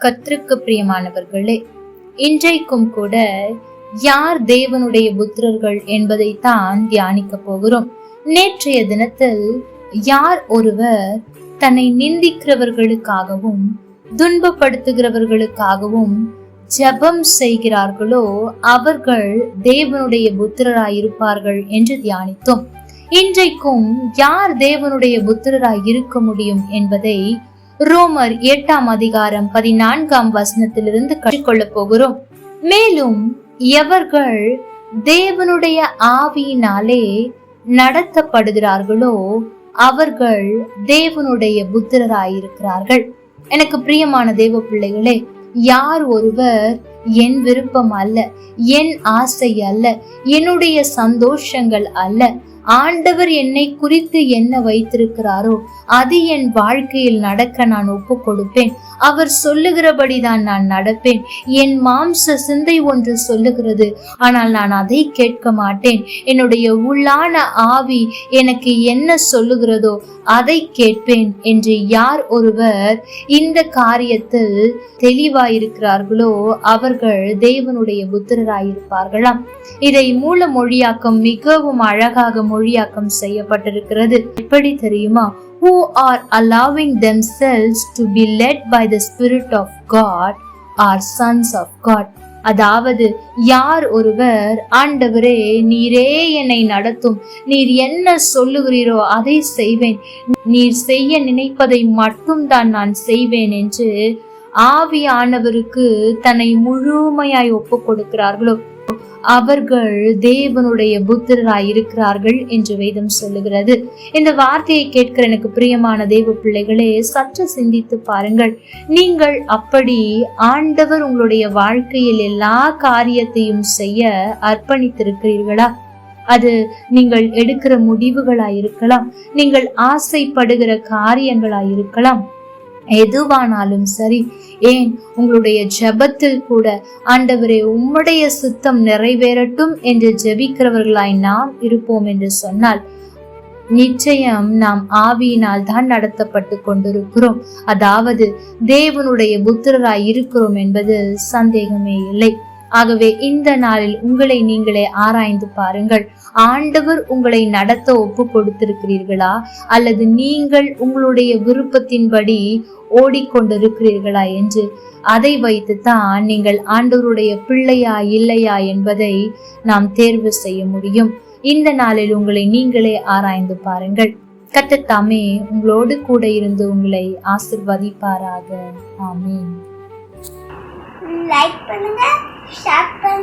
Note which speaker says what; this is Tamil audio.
Speaker 1: கர்த்தருக்கு பிரியமானவர்களே, இன்றைக்கும் கூட யார் தேவனுடைய புத்திரர்கள் என்பதைத்தான் தியானிக்க போகிறோம். நேற்றைய தினத்தில் யார் ஒருவர் தன்னை நிந்திக்கிறவர்களுக்காகவும் துன்பப்படுத்துகிறவர்களுக்காகவும் ஜெபம் செய்கிறார்களோ அவர்கள் தேவனுடைய புத்திரராயிருப்பார்கள் என்று தியானித்தோம். இன்றைக்கும் யார் தேவனுடைய புத்திரராய் இருக்க முடியும் என்பதை ரோமர் 8ஆம் அதிகாரம் 14ஆம் வசனத்திலிருந்து கற்றுக்கொள்ள போகிறோம். மேலும் எவர்கள் தேவனுடைய ஆவியினாலே நடத்தப்படுகிறார்களோ அவர்கள் தேவனுடைய புத்திரராயிருக்கிறார்கள். எனக்கு பிரியமான தேவ பிள்ளைகளே, யார் ஒருவர் என் விருப்பம் அல்ல, என் ஆசை அல்ல, என்னுடைய சந்தோஷங்கள் அல்ல, ஆண்டவர் என்னை குறித்து என்ன வைத்திருக்கிறாரோ அது என் வாழ்க்கையில் நடக்க நான் ஒப்பு கொடுப்பேன், அவர் சொல்லுகிறபடிதான் நான் நடப்பேன், என் மாம்ச சிந்தை ஒன்று சொல்லுகிறது ஆனால் நான் அதை கேட்க மாட்டேன், என்னுடைய உள்ளான ஆவி எனக்கு என்ன சொல்லுகிறதோ அதை கேட்பேன் என்று யார் ஒருவர் இந்த காரியத்தில் தெளிவாயிருக்கிறார்களோ அவர்கள் தேவனுடைய புத்திரராயிருப்பார்களாம். இதை மூல மொழியாக்கம் மிகவும் அழகாக மொழியாக்கம் செய்யப்பட்டிருக்கிறது. எப்படி தெரியுமா? Who are allowing themselves to be led by the Spirit of God are sons of God. அதாவது யார் ஒருவர் ஆண்டவரே நீரே என்னை நடத்தும், நீர் என்ன சொல்லுகிறீரோ அதை செய்வேன், நீர் செய்ய நினைப்பதை மட்டும் தான் நான் செய்வேன் என்று ஆவியானவருக்கு தன்னை முழுமையாய் ஒப்பு கொடுக்கிறார்களோ அவர்கள் தேவனுடைய புத்திரராய் இருக்கிறார்கள் என்று வேதம் சொல்லுகிறது. இந்த வார்த்தையை கேட்கிற எனக்கு பிரியமான தேவ பிள்ளைகளே, சற்று சிந்தித்து பாருங்கள். நீங்கள் அப்படி ஆண்டவர் உங்களுடைய வாழ்க்கையில் எல்லா காரியத்தையும் செய்ய அர்ப்பணித்திருக்கிறீர்களா? அது நீங்கள் எடுக்கிற முடிவுகளாயிருக்கலாம், நீங்கள் ஆசைப்படுகிற காரியங்களாயிருக்கலாம், எதுவானாலும் சரி. ஏன் உங்களுடைய ஜெபத்தில் கூட ஆண்டவரே உம்முடைய சித்தம் நிறைவேறட்டும் என்று ஜெபிக்கிறவர்களாய் நாம் இருப்போம் என்று சொன்னால் நிச்சயம் நாம் ஆவியினால் தான் நடத்தப்பட்டு கொண்டிருக்கிறோம். அதாவது தேவனுடைய புத்திரராய் இருக்கிறோம் என்பது சந்தேகமே இல்லை. ஆகவே இந்த நாளில் உங்களை நீங்களே ஆராய்ந்து பாருங்கள். ஆண்டவர் உங்களை நடத்த ஒப்பு கொடுத்திருக்கிறீர்களா அல்லது நீங்கள் உங்களுடைய விருப்பத்தின்படி ஓடிக்கொண்டிருக்கிறீர்களா என்று அதை வைத்துத்தான் நீங்கள் ஆண்டவருடைய பிள்ளையா இல்லையா என்பதை நாம் தேர்வு செய்ய முடியும். இந்த நாளில் உங்களை நீங்களே ஆராய்ந்து பாருங்கள். கர்த்தர் தாமே உங்களோடு கூட இருந்து உங்களை ஆசீர்வதிப்பாராக. ஆமென்.
Speaker 2: லைக் பண்ணுங்க, ஷேர் பண்ணுங்க.